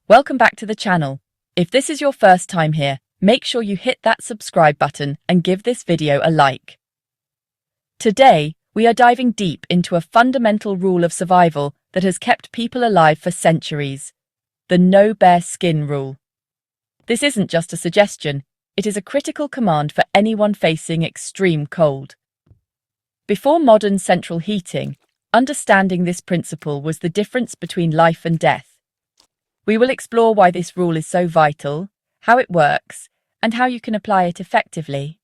Welcome back to the channel. If this is your first time here, make sure you hit that subscribe button and give this video a like. Today, we are diving deep into a fundamental rule of survival that has kept people alive for centuries: the no bare skin rule. This isn't just a suggestion, it is a critical command for anyone facing extreme cold. Before modern central heating, understanding this principle was the difference between life and death. We will explore why this rule is so vital, how it works, and how you can apply it effectively.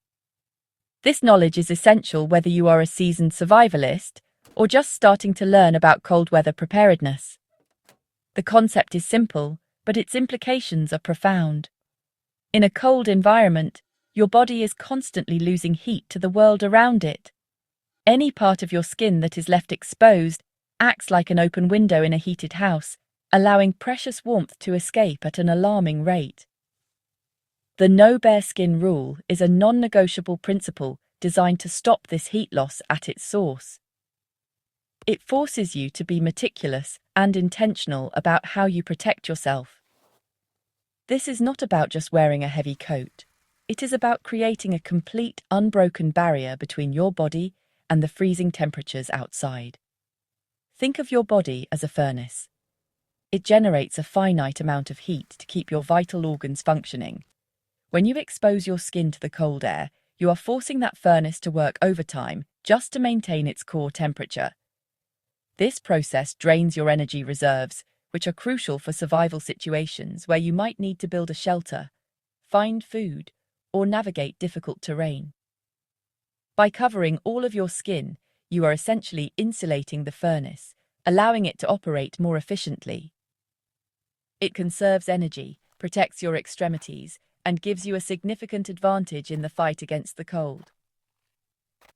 This knowledge is essential whether you are a seasoned survivalist or just starting to learn about cold weather preparedness. The concept is simple, but its implications are profound. In a cold environment, your body is constantly losing heat to the world around it. Any part of your skin that is left exposed acts like an open window in a heated house, allowing precious warmth to escape at an alarming rate. The no bare skin rule is a non-negotiable principle designed to stop this heat loss at its source. It forces you to be meticulous and intentional about how you protect yourself. This is not about just wearing a heavy coat. It is about creating a complete, unbroken barrier between your body and the freezing temperatures outside. Think of your body as a furnace. It generates a finite amount of heat to keep your vital organs functioning. When you expose your skin to the cold air, you are forcing that furnace to work overtime just to maintain its core temperature. This process drains your energy reserves, which are crucial for survival situations where you might need to build a shelter, find food, or navigate difficult terrain. By covering all of your skin, you are essentially insulating the furnace, allowing it to operate more efficiently. It conserves energy, protects your extremities, and gives you a significant advantage in the fight against the cold.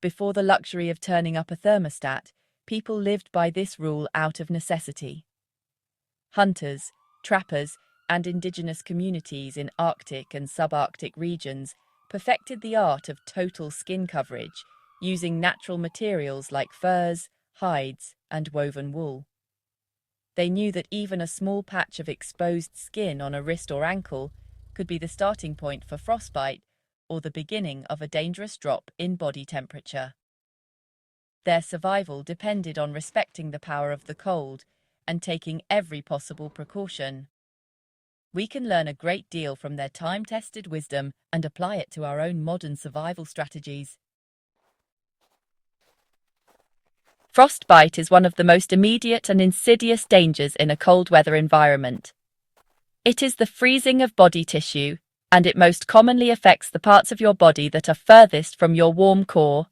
Before the luxury of turning up a thermostat, people lived by this rule out of necessity. Hunters, trappers, and indigenous communities in Arctic and subarctic regions perfected the art of total skin coverage, using natural materials like furs, hides, and woven wool. They knew that even a small patch of exposed skin on a wrist or ankle could be the starting point for frostbite or the beginning of a dangerous drop in body temperature. Their survival depended on respecting the power of the cold and taking every possible precaution. We can learn a great deal from their time-tested wisdom and apply it to our own modern survival strategies. Frostbite is one of the most immediate and insidious dangers in a cold weather environment. It is the freezing of body tissue, and it most commonly affects the parts of your body that are furthest from your warm core: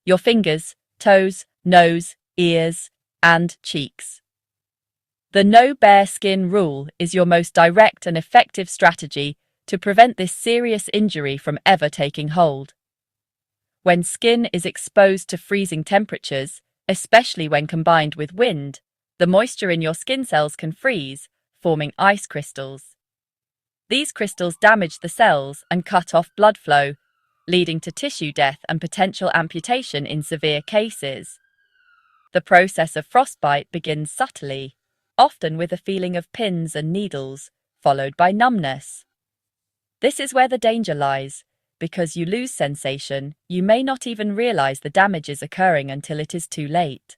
your fingers, toes, nose, ears, and cheeks. The no bare skin rule is your most direct and effective strategy to prevent this serious injury from ever taking hold. When skin is exposed to freezing temperatures, especially when combined with wind, the moisture in your skin cells can freeze, forming ice crystals. These crystals damage the cells and cut off blood flow, leading to tissue death and potential amputation in severe cases. The process of frostbite begins subtly, often with a feeling of pins and needles, followed by numbness. This is where the danger lies. Because you lose sensation, you may not even realize the damage is occurring until it is too late.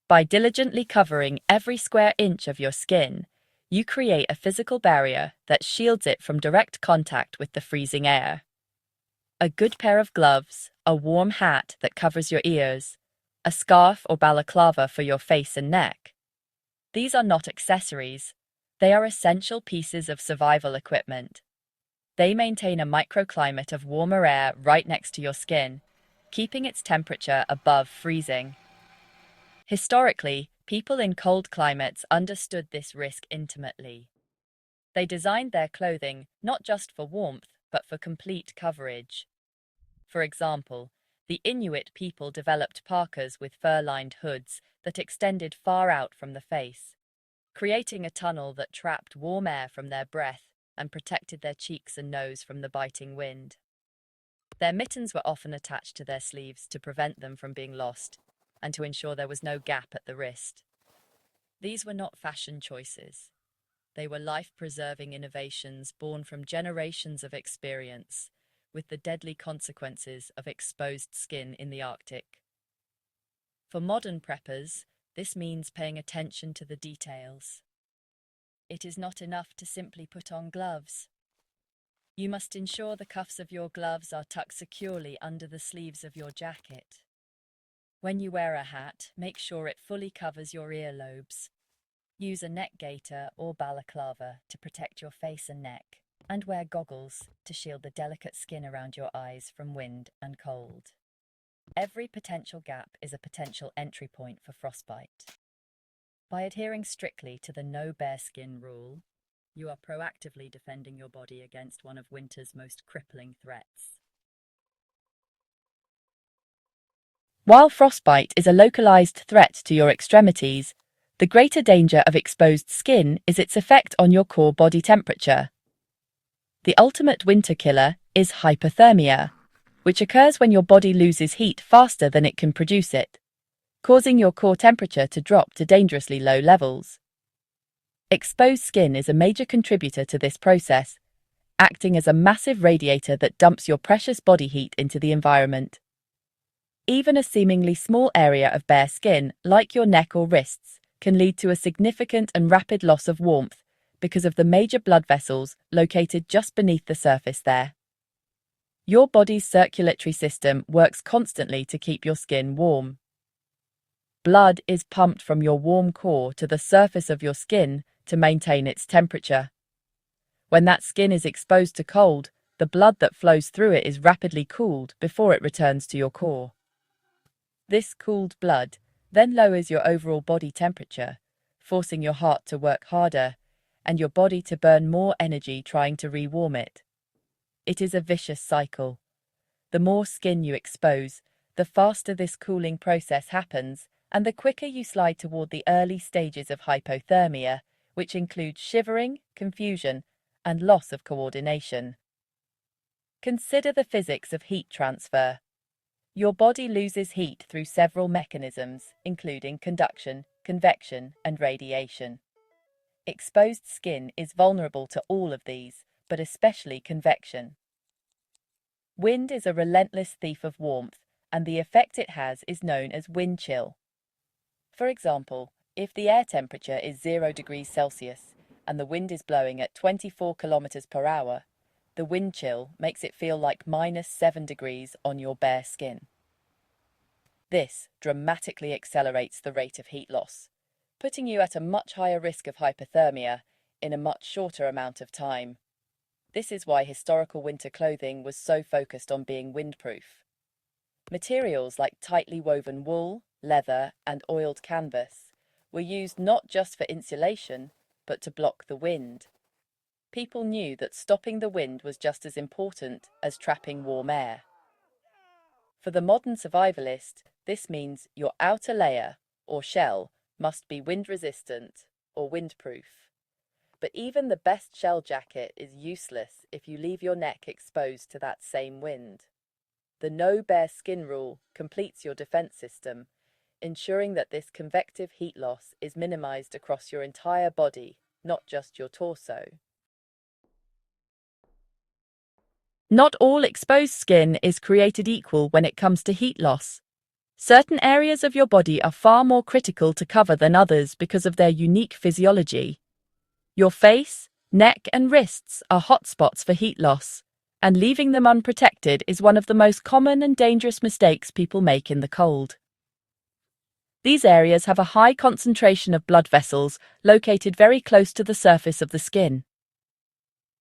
By diligently covering every square inch of your skin, you create a physical barrier that shields it from direct contact with the freezing air. A good pair of gloves, a warm hat that covers your ears, a scarf or balaclava for your face and neck. These are not accessories. They are essential pieces of survival equipment. They maintain a microclimate of warmer air right next to your skin, keeping its temperature above freezing. Historically, people in cold climates understood this risk intimately. They designed their clothing not just for warmth, but for complete coverage. For example, the Inuit people developed parkas with fur-lined hoods that extended far out from the face, creating a tunnel that trapped warm air from their breath and protected their cheeks and nose from the biting wind. Their mittens were often attached to their sleeves to prevent them from being lost and to ensure there was no gap at the wrist. These were not fashion choices. They were life-preserving innovations born from generations of experience, with the deadly consequences of exposed skin in the Arctic. For modern preppers, this means paying attention to the details. It is not enough to simply put on gloves. You must ensure the cuffs of your gloves are tucked securely under the sleeves of your jacket. When you wear a hat, make sure it fully covers your earlobes. Use a neck gaiter or balaclava to protect your face and neck, and wear goggles to shield the delicate skin around your eyes from wind and cold. Every potential gap is a potential entry point for frostbite. By adhering strictly to the no bare skin rule, you are proactively defending your body against one of winter's most crippling threats. While frostbite is a localized threat to your extremities, the greater danger of exposed skin is its effect on your core body temperature. The ultimate winter killer is hypothermia, which occurs when your body loses heat faster than it can produce it, causing your core temperature to drop to dangerously low levels. Exposed skin is a major contributor to this process, acting as a massive radiator that dumps your precious body heat into the environment. Even a seemingly small area of bare skin, like your neck or wrists, can lead to a significant and rapid loss of warmth because of the major blood vessels located just beneath the surface there. Your body's circulatory system works constantly to keep your skin warm. Blood is pumped from your warm core to the surface of your skin to maintain its temperature. When that skin is exposed to cold, the blood that flows through it is rapidly cooled before it returns to your core. This cooled blood then lowers your overall body temperature, forcing your heart to work harder and your body to burn more energy trying to re-warm it. It is a vicious cycle. The more skin you expose, the faster this cooling process happens, and the quicker you slide toward the early stages of hypothermia, which include shivering, confusion, and loss of coordination. Consider the physics of heat transfer. Your body loses heat through several mechanisms, including conduction, convection, and radiation. Exposed skin is vulnerable to all of these, but especially convection. Wind is a relentless thief of warmth, and the effect it has is known as wind chill. For example, if the air temperature is 0 degrees Celsius and the wind is blowing at 24 kilometers per hour, the wind chill makes it feel like -7 degrees on your bare skin. This dramatically accelerates the rate of heat loss, putting you at a much higher risk of hypothermia in a much shorter amount of time. This is why historical winter clothing was so focused on being windproof. Materials like tightly woven wool, leather, and oiled canvas were used not just for insulation, but to block the wind. People knew that stopping the wind was just as important as trapping warm air. For the modern survivalist, this means your outer layer, or shell, must be wind-resistant or windproof. But even the best shell jacket is useless if you leave your neck exposed to that same wind. The no bare skin rule completes your defense system, ensuring that this convective heat loss is minimized across your entire body, not just your torso. Not all exposed skin is created equal when it comes to heat loss. Certain areas of your body are far more critical to cover than others because of their unique physiology. Your face, neck, and wrists are hotspots for heat loss, and leaving them unprotected is one of the most common and dangerous mistakes people make in the cold. These areas have a high concentration of blood vessels located very close to the surface of the skin.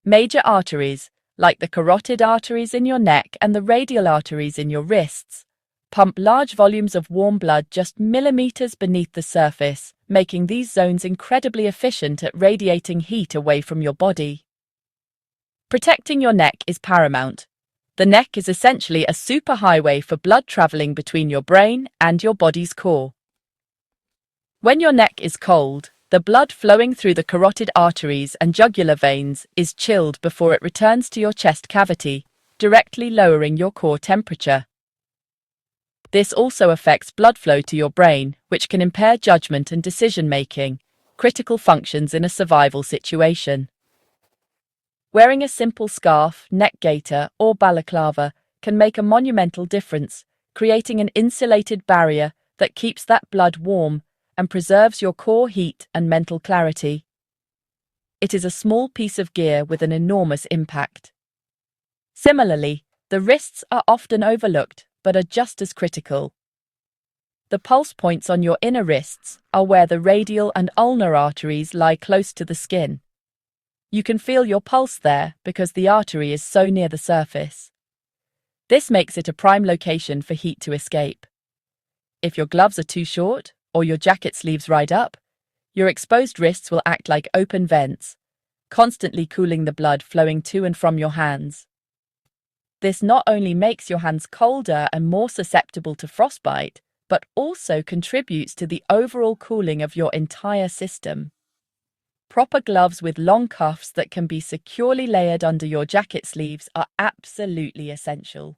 Major arteries, like the carotid arteries in your neck and the radial arteries in your wrists, pump large volumes of warm blood just millimeters beneath the surface, making these zones incredibly efficient at radiating heat away from your body. Protecting your neck is paramount. The neck is essentially a superhighway for blood traveling between your brain and your body's core. When your neck is cold, the blood flowing through the carotid arteries and jugular veins is chilled before it returns to your chest cavity, directly lowering your core temperature. This also affects blood flow to your brain, which can impair judgment and decision-making, critical functions in a survival situation. Wearing a simple scarf, neck gaiter, or balaclava can make a monumental difference, creating an insulated barrier that keeps that blood warm and preserves your core heat and mental clarity. It is a small piece of gear with an enormous impact. Similarly, the wrists are often overlooked but are just as critical. The pulse points on your inner wrists are where the radial and ulnar arteries lie close to the skin. You can feel your pulse there because the artery is so near the surface. This makes it a prime location for heat to escape. If your gloves are too short or your jacket sleeves ride up, your exposed wrists will act like open vents, constantly cooling the blood flowing to and from your hands. This not only makes your hands colder and more susceptible to frostbite, but also contributes to the overall cooling of your entire system. Proper gloves with long cuffs that can be securely layered under your jacket sleeves are absolutely essential.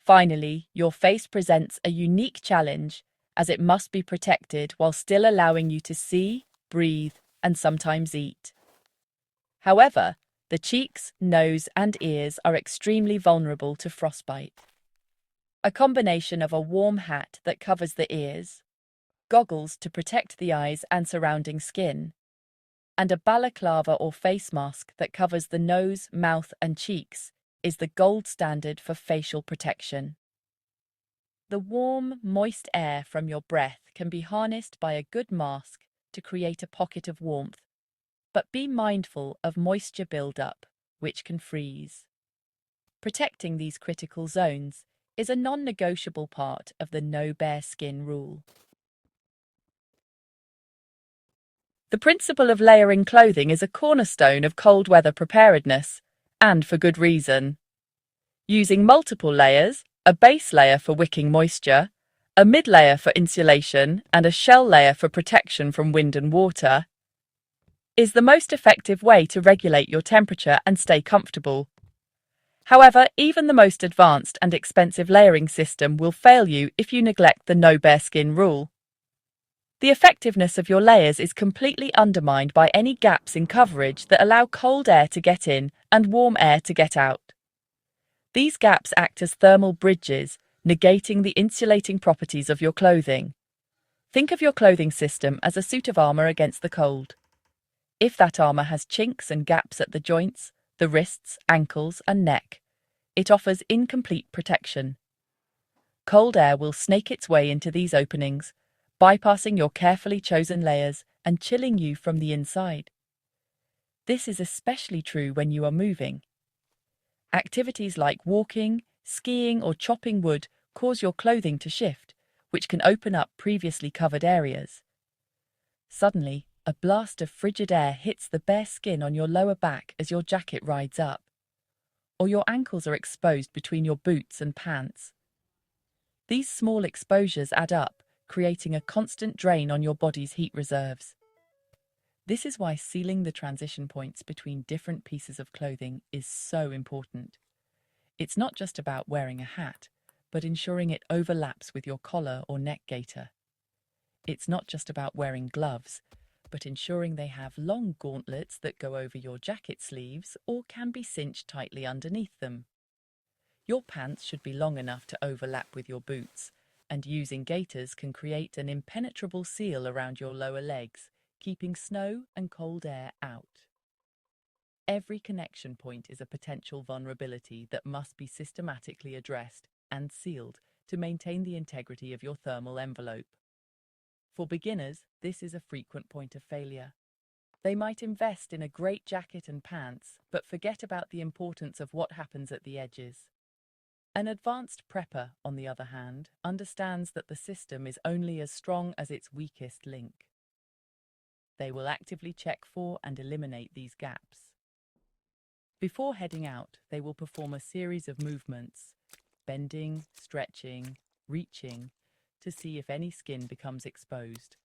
Finally, your face presents a unique challenge, as it must be protected while still allowing you to see, breathe, and sometimes eat. However, the cheeks, nose, and ears are extremely vulnerable to frostbite. A combination of a warm hat that covers the ears, goggles to protect the eyes and surrounding skin, and a balaclava or face mask that covers the nose, mouth, and cheeks is the gold standard for facial protection. The warm, moist air from your breath can be harnessed by a good mask to create a pocket of warmth, but be mindful of moisture buildup, which can freeze. Protecting these critical zones is a non-negotiable part of the no bare skin rule. The principle of layering clothing is a cornerstone of cold weather preparedness, and for good reason. Using multiple layers, a base layer for wicking moisture, a mid-layer for insulation, and a shell layer for protection from wind and water, is the most effective way to regulate your temperature and stay comfortable. However, even the most advanced and expensive layering system will fail you if you neglect the no bare skin rule. The effectiveness of your layers is completely undermined by any gaps in coverage that allow cold air to get in and warm air to get out. These gaps act as thermal bridges, negating the insulating properties of your clothing. Think of your clothing system as a suit of armor against the cold. If that armor has chinks and gaps at the joints, the wrists, ankles, and neck, it offers incomplete protection. Cold air will snake its way into these openings, bypassing your carefully chosen layers and chilling you from the inside. This is especially true when you are moving. Activities like walking, skiing, or chopping wood cause your clothing to shift, which can open up previously covered areas. Suddenly, a blast of frigid air hits the bare skin on your lower back as your jacket rides up, or your ankles are exposed between your boots and pants. These small exposures add up, creating a constant drain on your body's heat reserves. This is why sealing the transition points between different pieces of clothing is so important. It's not just about wearing a hat, but ensuring it overlaps with your collar or neck gaiter. It's not just about wearing gloves, but ensuring they have long gauntlets that go over your jacket sleeves or can be cinched tightly underneath them. Your pants should be long enough to overlap with your boots, and using gaiters can create an impenetrable seal around your lower legs, keeping snow and cold air out. Every connection point is a potential vulnerability that must be systematically addressed and sealed to maintain the integrity of your thermal envelope. For beginners, this is a frequent point of failure. They might invest in a great jacket and pants, but forget about the importance of what happens at the edges. An advanced prepper, on the other hand, understands that the system is only as strong as its weakest link. They will actively check for and eliminate these gaps. Before heading out, they will perform a series of movements, bending, stretching, reaching, to see if any skin becomes exposed.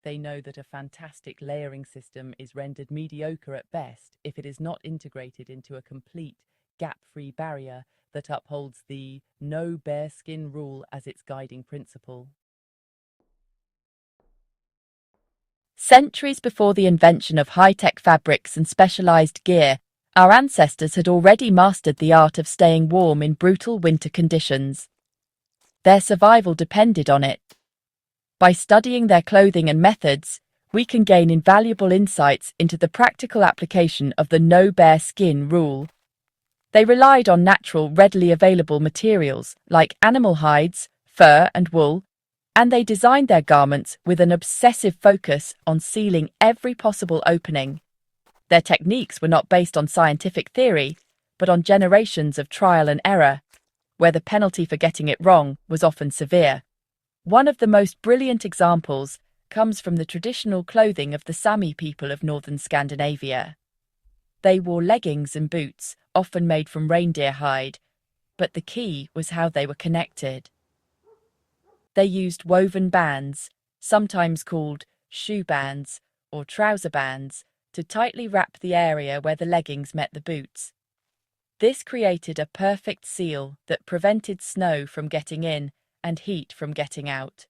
They know that a fantastic layering system is rendered mediocre at best if it is not integrated into a complete, gap-free barrier that upholds the no bare skin rule as its guiding principle. Centuries before the invention of high-tech fabrics and specialized gear, our ancestors had already mastered the art of staying warm in brutal winter conditions. Their survival depended on it. By studying their clothing and methods, we can gain invaluable insights into the practical application of the no bare skin rule. They relied on natural, readily available materials like animal hides, fur, and wool, and they designed their garments with an obsessive focus on sealing every possible opening. Their techniques were not based on scientific theory, but on generations of trial and error, where the penalty for getting it wrong was often severe. One of the most brilliant examples comes from the traditional clothing of the Sami people of northern Scandinavia. They wore leggings and boots, often made from reindeer hide, but the key was how they were connected. They used woven bands, sometimes called shoe bands or trouser bands, to tightly wrap the area where the leggings met the boots. This created a perfect seal that prevented snow from getting in and heat from getting out.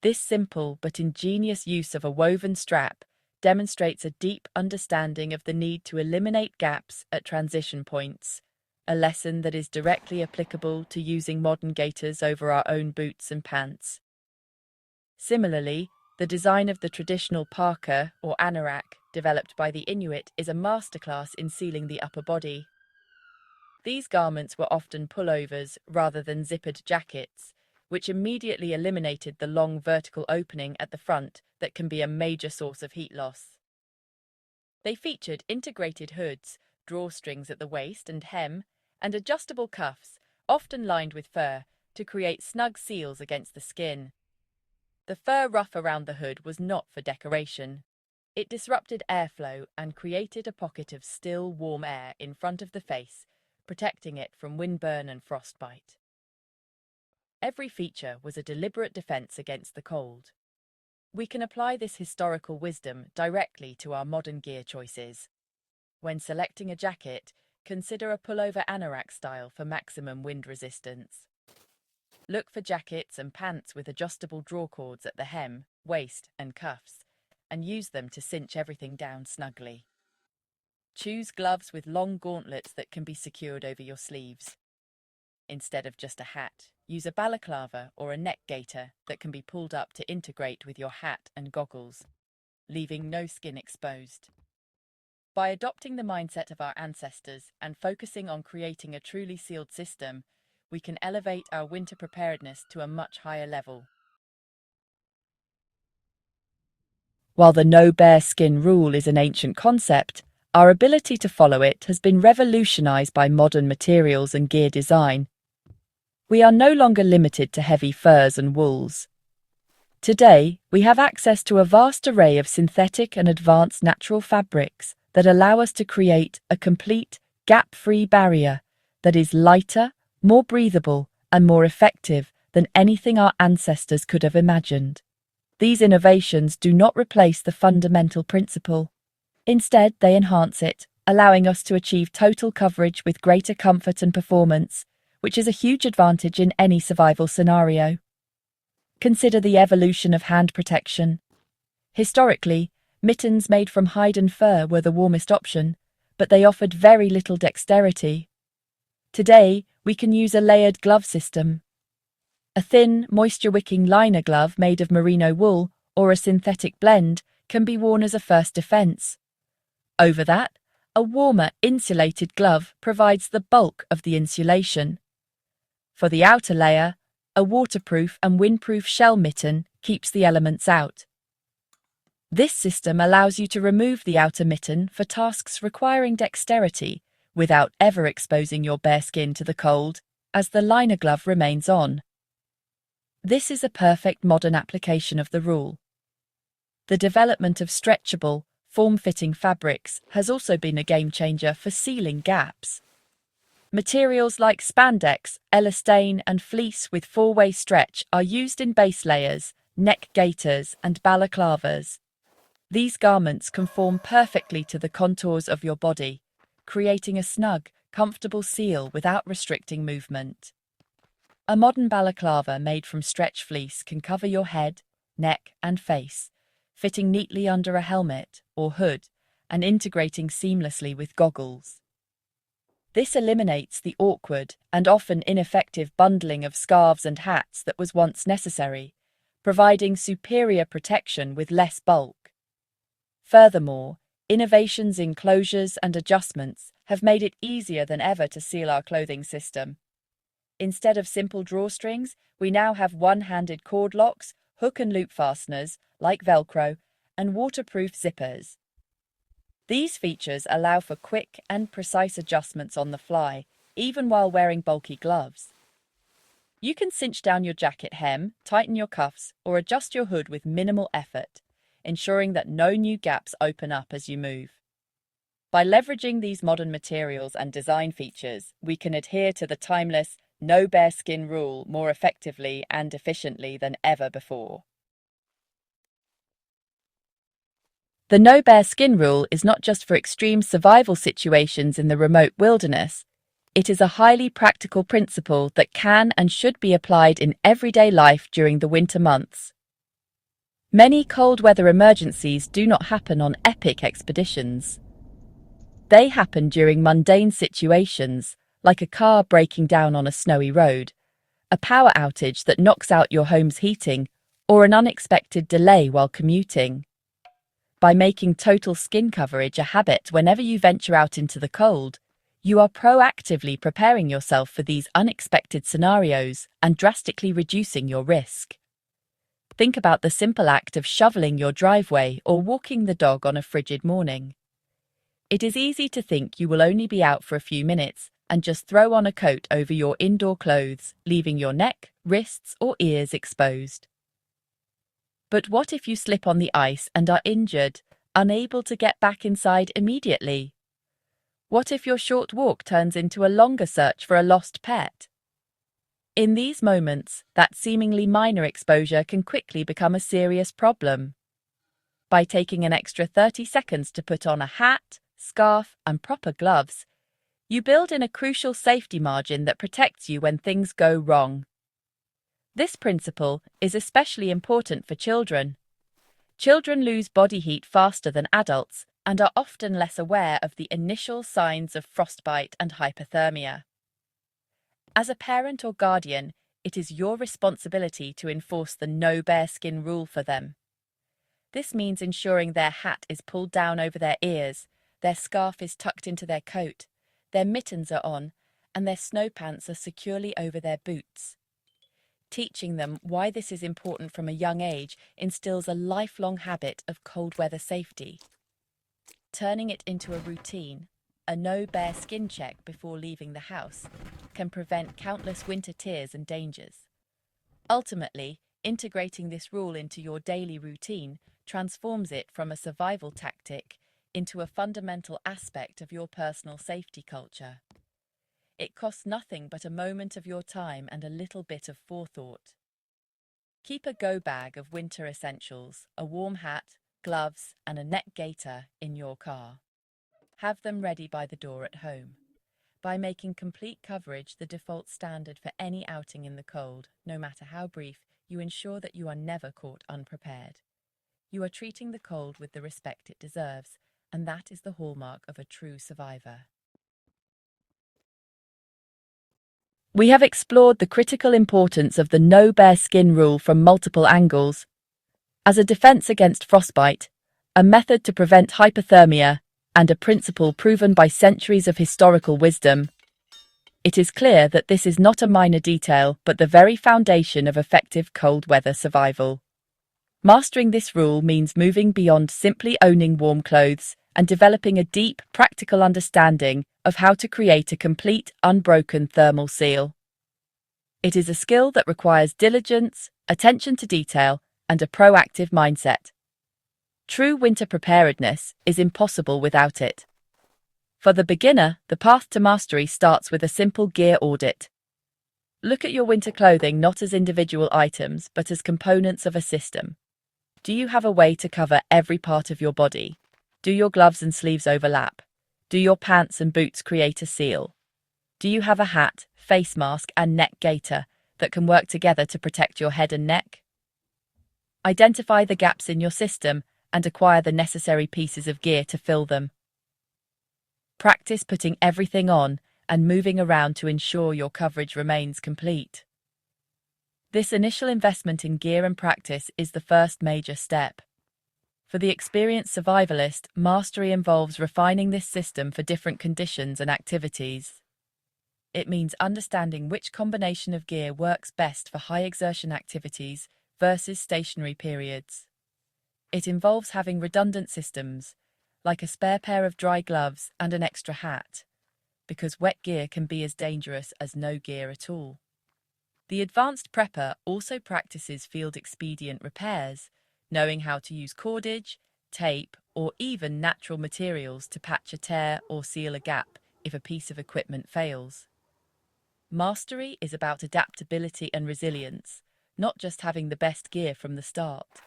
This simple but ingenious use of a woven strap demonstrates a deep understanding of the need to eliminate gaps at transition points, a lesson that is directly applicable to using modern gaiters over our own boots and pants. Similarly, the design of the traditional parka or anorak developed by the Inuit is a masterclass in sealing the upper body. These garments were often pullovers rather than zippered jackets, which immediately eliminated the long vertical opening at the front that can be a major source of heat loss. They featured integrated hoods, drawstrings at the waist and hem, and adjustable cuffs, often lined with fur, to create snug seals against the skin. The fur ruff around the hood was not for decoration. It disrupted airflow and created a pocket of still, warm air in front of the face, protecting it from windburn and frostbite. Every feature was a deliberate defense against the cold. We can apply this historical wisdom directly to our modern gear choices. When selecting a jacket, consider a pullover anorak style for maximum wind resistance. Look for jackets and pants with adjustable drawcords at the hem, waist, and cuffs, and use them to cinch everything down snugly. Choose gloves with long gauntlets that can be secured over your sleeves. Instead of just a hat, use a balaclava or a neck gaiter that can be pulled up to integrate with your hat and goggles, leaving no skin exposed. By adopting the mindset of our ancestors and focusing on creating a truly sealed system, we can elevate our winter preparedness to a much higher level. While the no bare skin rule is an ancient concept, our ability to follow it has been revolutionized by modern materials and gear design. We are no longer limited to heavy furs and wools. Today, we have access to a vast array of synthetic and advanced natural fabrics that allow us to create a complete, gap-free barrier that is lighter, more breathable, and more effective than anything our ancestors could have imagined. These innovations do not replace the fundamental principle. Instead, they enhance it, allowing us to achieve total coverage with greater comfort and performance, which is a huge advantage in any survival scenario. Consider the evolution of hand protection. Historically, mittens made from hide and fur were the warmest option, but they offered very little dexterity. Today, we can use a layered glove system. A thin, moisture-wicking liner glove made of merino wool or a synthetic blend can be worn as a first defense. Over that, a warmer, insulated glove provides the bulk of the insulation. For the outer layer, a waterproof and windproof shell mitten keeps the elements out. This system allows you to remove the outer mitten for tasks requiring dexterity without ever exposing your bare skin to the cold, as the liner glove remains on. This is a perfect modern application of the rule. The development of stretchable, form-fitting fabrics has also been a game-changer for sealing gaps. Materials like spandex, elastane, and fleece with four-way stretch are used in base layers, neck gaiters, and balaclavas. These garments conform perfectly to the contours of your body, creating a snug, comfortable seal without restricting movement. A modern balaclava made from stretch fleece can cover your head, neck, and face, fitting neatly under a helmet or hood and integrating seamlessly with goggles. This eliminates the awkward and often ineffective bundling of scarves and hats that was once necessary, providing superior protection with less bulk. Furthermore, innovations in closures and adjustments have made it easier than ever to seal our clothing system. Instead of simple drawstrings, we now have one-handed cord locks, hook and loop fasteners, like Velcro, and waterproof zippers. These features allow for quick and precise adjustments on the fly, even while wearing bulky gloves. You can cinch down your jacket hem, tighten your cuffs, or adjust your hood with minimal effort, ensuring that no new gaps open up as you move. By leveraging these modern materials and design features, we can adhere to the timeless no bare skin rule more effectively and efficiently than ever before. The no bare skin rule is not just for extreme survival situations in the remote wilderness. It is a highly practical principle that can and should be applied in everyday life during the winter months. Many cold weather emergencies do not happen on epic expeditions. They happen during mundane situations, like a car breaking down on a snowy road, a power outage that knocks out your home's heating, or an unexpected delay while commuting. By making total skin coverage a habit whenever you venture out into the cold, you are proactively preparing yourself for these unexpected scenarios and drastically reducing your risk. Think about the simple act of shoveling your driveway or walking the dog on a frigid morning. It is easy to think you will only be out for a few minutes and just throw on a coat over your indoor clothes, leaving your neck, wrists, or ears exposed. But what if you slip on the ice and are injured, unable to get back inside immediately? What if your short walk turns into a longer search for a lost pet? In these moments, that seemingly minor exposure can quickly become a serious problem. By taking an extra 30 seconds to put on a hat, scarf, and proper gloves, you build in a crucial safety margin that protects you when things go wrong. This principle is especially important for children. Children lose body heat faster than adults and are often less aware of the initial signs of frostbite and hypothermia. As a parent or guardian, it is your responsibility to enforce the no bare skin rule for them. This means ensuring their hat is pulled down over their ears, their scarf is tucked into their coat, their mittens are on, and their snow pants are securely over their boots. Teaching them why this is important from a young age instills a lifelong habit of cold weather safety. Turning it into a routine, a no bare skin check before leaving the house, can prevent countless winter tears and dangers. Ultimately, integrating this rule into your daily routine transforms it from a survival tactic into a fundamental aspect of your personal safety culture. It costs nothing but a moment of your time and a little bit of forethought. Keep a go bag of winter essentials, a warm hat, gloves, and a neck gaiter in your car. Have them ready by the door at home. By making complete coverage the default standard for any outing in the cold, no matter how brief, you ensure that you are never caught unprepared. You are treating the cold with the respect it deserves, and that is the hallmark of a true survivor. We have explored the critical importance of the no bare skin rule from multiple angles. As a defense against frostbite, a method to prevent hypothermia, and a principle proven by centuries of historical wisdom, it is clear that this is not a minor detail but the very foundation of effective cold weather survival. Mastering this rule means moving beyond simply owning warm clothes and developing a deep, practical understanding of how to create a complete, unbroken thermal seal. It is a skill that requires diligence, attention to detail, and a proactive mindset. True winter preparedness is impossible without it. For the beginner, the path to mastery starts with a simple gear audit. Look at your winter clothing not as individual items, but as components of a system. Do you have a way to cover every part of your body? Do your gloves and sleeves overlap? Do your pants and boots create a seal? Do you have a hat, face mask, and neck gaiter that can work together to protect your head and neck? Identify the gaps in your system and acquire the necessary pieces of gear to fill them. Practice putting everything on and moving around to ensure your coverage remains complete. This initial investment in gear and practice is the first major step. For the experienced survivalist, mastery involves refining this system for different conditions and activities. It means understanding which combination of gear works best for high exertion activities versus stationary periods. It involves having redundant systems, like a spare pair of dry gloves and an extra hat, because wet gear can be as dangerous as no gear at all. The advanced prepper also practices field expedient repairs, knowing how to use cordage, tape, or even natural materials to patch a tear or seal a gap if a piece of equipment fails. Mastery is about adaptability and resilience, not just having the best gear from the start.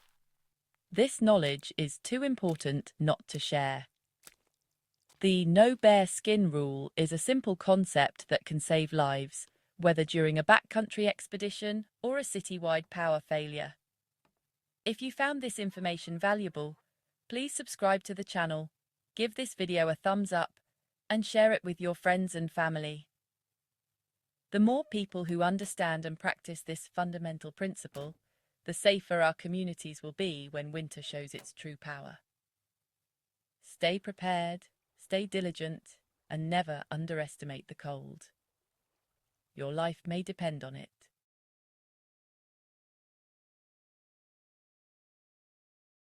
This knowledge is too important not to share. The no bare skin rule is a simple concept that can save lives, whether during a backcountry expedition or a citywide power failure. If you found this information valuable, please subscribe to the channel, give this video a thumbs up, and share it with your friends and family. The more people who understand and practice this fundamental principle, the safer our communities will be when winter shows its true power. Stay prepared, stay diligent, and never underestimate the cold. Your life may depend on it.